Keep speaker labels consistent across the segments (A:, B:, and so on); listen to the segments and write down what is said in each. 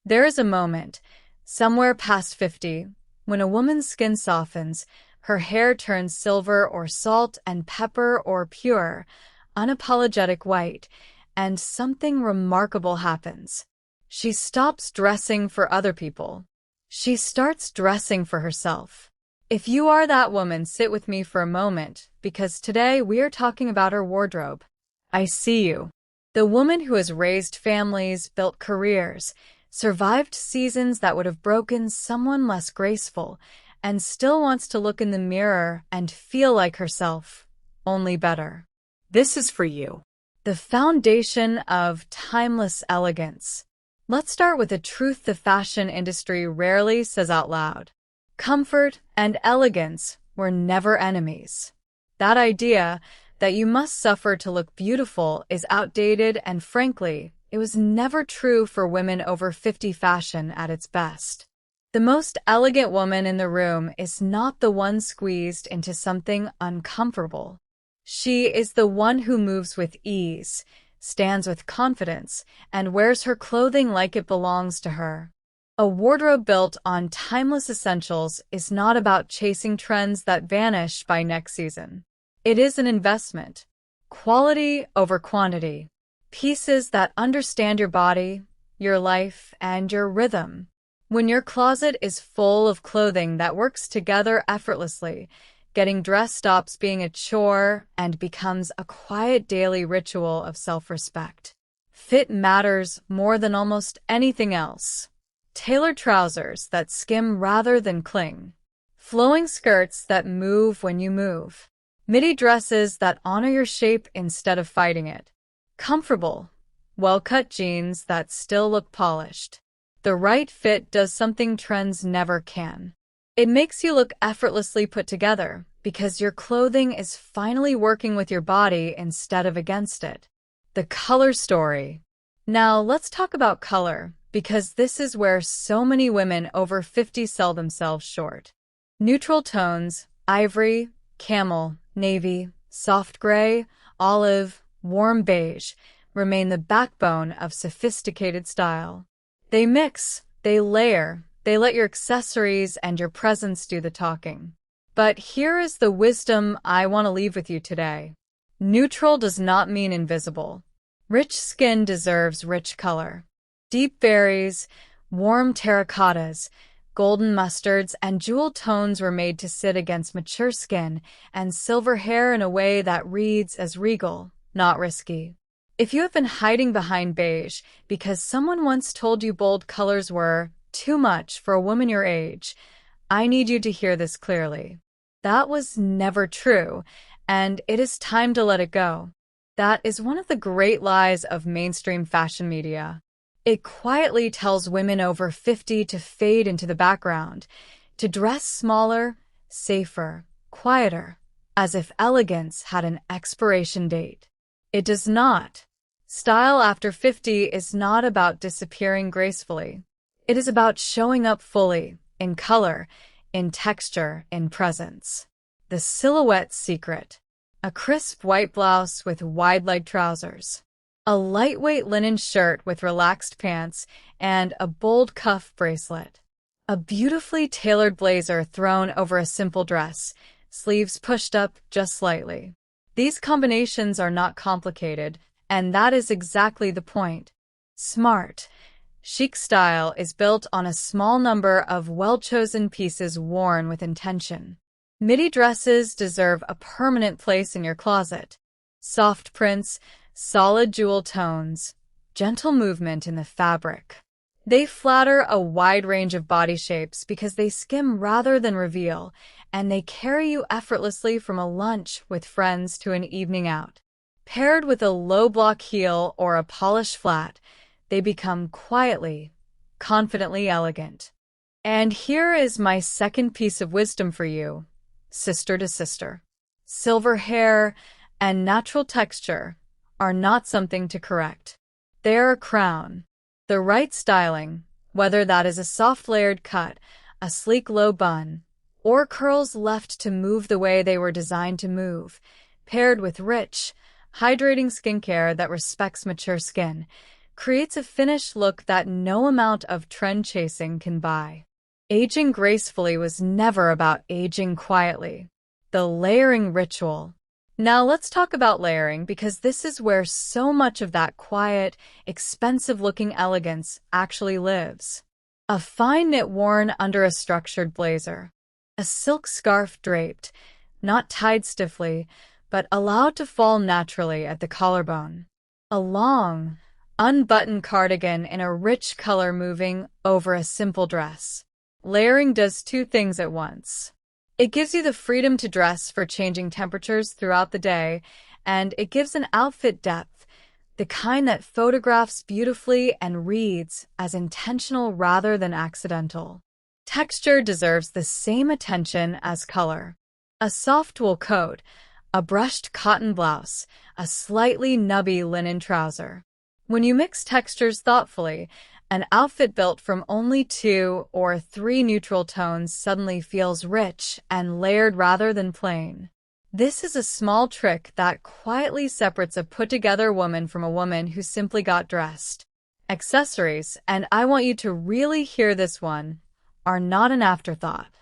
A: There is a moment, somewhere past 50, when a woman's skin softens, her hair turns silver or salt and pepper or pure, unapologetic white, and something remarkable happens. She stops dressing for other people. She starts dressing for herself. If you are that woman, sit with me for a moment, because today we are talking about her wardrobe. I see you. The woman who has raised families, built careers, survived seasons that would have broken someone less graceful, and still wants to look in the mirror and feel like herself, only better. This is for you. The foundation of timeless elegance. Let's start with a truth the fashion industry rarely says out loud. Comfort and elegance were never enemies. That idea that you must suffer to look beautiful is outdated, and frankly, it was never true for women over 50 fashion at its best. The most elegant woman in the room is not the one squeezed into something uncomfortable. She is the one who moves with ease, stands with confidence, and wears her clothing like it belongs to her. A wardrobe built on timeless essentials is not about chasing trends that vanish by next season. It is an investment. Quality over quantity. Pieces that understand your body, your life, and your rhythm. When your closet is full of clothing that works together effortlessly, getting dressed stops being a chore and becomes a quiet daily ritual of self-respect. Fit matters more than almost anything else. Tailored trousers that skim rather than cling. Flowing skirts that move when you move. Midi dresses that honor your shape instead of fighting it. Comfortable, well-cut jeans that still look polished. The right fit does something trends never can. It makes you look effortlessly put together because your clothing is finally working with your body instead of against it. The color story. Now let's talk about color, because this is where so many women over 50 sell themselves short. Neutral tones, ivory, camel, navy, soft gray, olive, warm beige, remain the backbone of sophisticated style. They mix, they layer, they let your accessories and your presence do the talking. But here is the wisdom I want to leave with you today. Neutral does not mean invisible. Rich skin deserves rich color. Deep berries, warm terracottas, golden mustards, and jewel tones were made to sit against mature skin and silver hair in a way that reads as regal, not risky. If you have been hiding behind beige because someone once told you bold colors were too much for a woman your age, I need you to hear this clearly. That was never true, and it is time to let it go. That is one of the great lies of mainstream fashion media. It quietly tells women over 50 to fade into the background, to dress smaller, safer, quieter, as if elegance had an expiration date. It does not. Style after 50 is not about disappearing gracefully. It is about showing up fully, in color, in texture, in presence. The silhouette secret. A crisp white blouse with wide-leg trousers. A lightweight linen shirt with relaxed pants, and a bold cuff bracelet. A beautifully tailored blazer thrown over a simple dress, sleeves pushed up just slightly. These combinations are not complicated, and that is exactly the point. Smart, chic style is built on a small number of well-chosen pieces worn with intention. Midi dresses deserve a permanent place in your closet. Soft prints, solid jewel tones, gentle movement in the fabric. They flatter a wide range of body shapes because they skim rather than reveal, and they carry you effortlessly from a lunch with friends to an evening out. Paired with a low-block heel or a polished flat, they become quietly, confidently elegant. And here is my second piece of wisdom for you, sister to sister. Silver hair and natural texture are not something to correct. They are a crown. The right styling, whether that is a soft layered cut, a sleek low bun, or curls left to move the way they were designed to move, paired with rich, hydrating skincare that respects mature skin, creates a finished look that no amount of trend chasing can buy. Aging gracefully was never about aging quietly. The layering ritual. Now let's talk about layering, because this is where so much of that quiet, expensive-looking elegance actually lives. A fine knit worn under a structured blazer. A silk scarf draped, not tied stiffly, but allowed to fall naturally at the collarbone. A long, unbuttoned cardigan in a rich color moving over a simple dress. Layering does two things at once. It gives you the freedom to dress for changing temperatures throughout the day, and it gives an outfit depth, the kind that photographs beautifully and reads as intentional rather than accidental. Texture deserves the same attention as color. A soft wool coat, a brushed cotton blouse, a slightly nubby linen trouser. When you mix textures thoughtfully, an outfit built from only 2 or 3 neutral tones suddenly feels rich and layered rather than plain. This is a small trick that quietly separates a put-together woman from a woman who simply got dressed. Accessories, and I want you to really hear this one, are not an afterthought.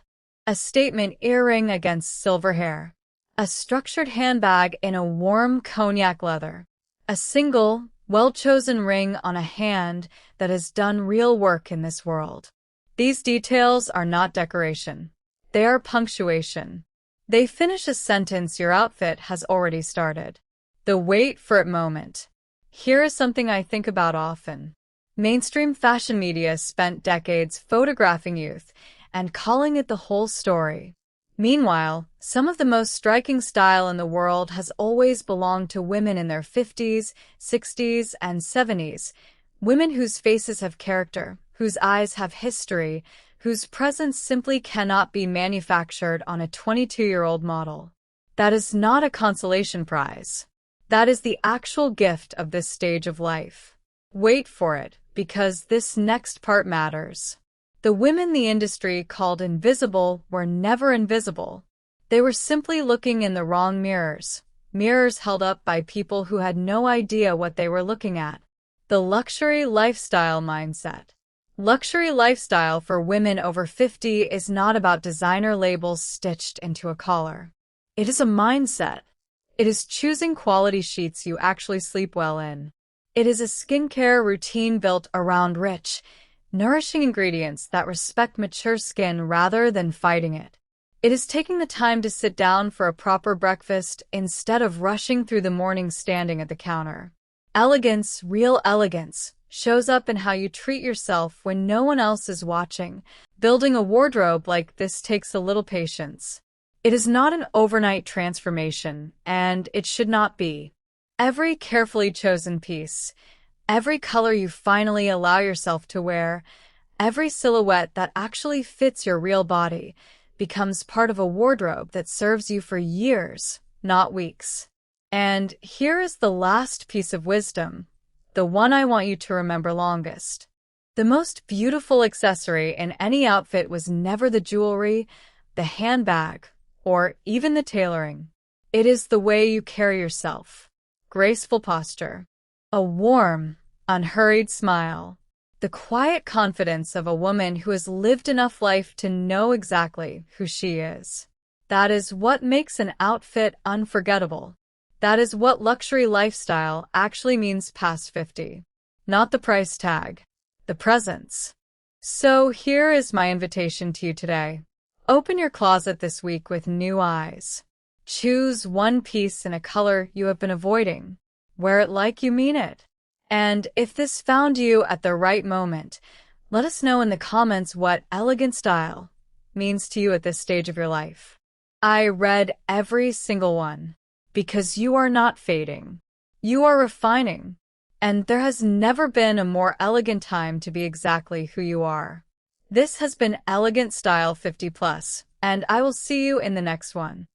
A: A statement earring against silver hair. A structured handbag in a warm cognac leather. A single, well-chosen ring on a hand that has done real work in this world. These details are not decoration. They are punctuation. They finish a sentence your outfit has already started. The wait for it moment. Here is something I think about often. Mainstream fashion media spent decades photographing youth and calling it the whole story. Meanwhile, some of the most striking style in the world has always belonged to women in their 50s, 60s, and 70s, women whose faces have character, whose eyes have history, whose presence simply cannot be manufactured on a 22-year-old model. That is not a consolation prize. That is the actual gift of this stage of life. Wait for it, because this next part matters. The women the industry called invisible were never invisible. They were simply looking in the wrong mirrors, mirrors held up by people who had no idea what they were looking at. The luxury lifestyle mindset. Luxury lifestyle for women over 50 is not about designer labels stitched into a collar. It is a mindset. It is choosing quality sheets you actually sleep well in. It is a skincare routine built around rich, nourishing ingredients that respect mature skin rather than fighting it. It is taking the time to sit down for a proper breakfast instead of rushing through the morning standing at the counter. Elegance, real elegance, shows up in how you treat yourself when no one else is watching. Building a wardrobe like this takes a little patience. It is not an overnight transformation, and it should not be. Every carefully chosen piece, every color you finally allow yourself to wear, every silhouette that actually fits your real body, becomes part of a wardrobe that serves you for years, not weeks. And here is the last piece of wisdom, the one I want you to remember longest. The most beautiful accessory in any outfit was never the jewelry, the handbag, or even the tailoring. It is the way you carry yourself. Graceful posture. A warm, unhurried smile. The quiet confidence of a woman who has lived enough life to know exactly who she is. That is what makes an outfit unforgettable. That is what luxury lifestyle actually means past 50. Not the price tag, the presence. So here is my invitation to you today. Open your closet this week with new eyes. Choose one piece in a color you have been avoiding. Wear it like you mean it. And if this found you at the right moment, let us know in the comments what elegant style means to you at this stage of your life. I read every single one, because you are not fading. You are refining. And there has never been a more elegant time to be exactly who you are. This has been Elegant Style 50+, and I will see you in the next one.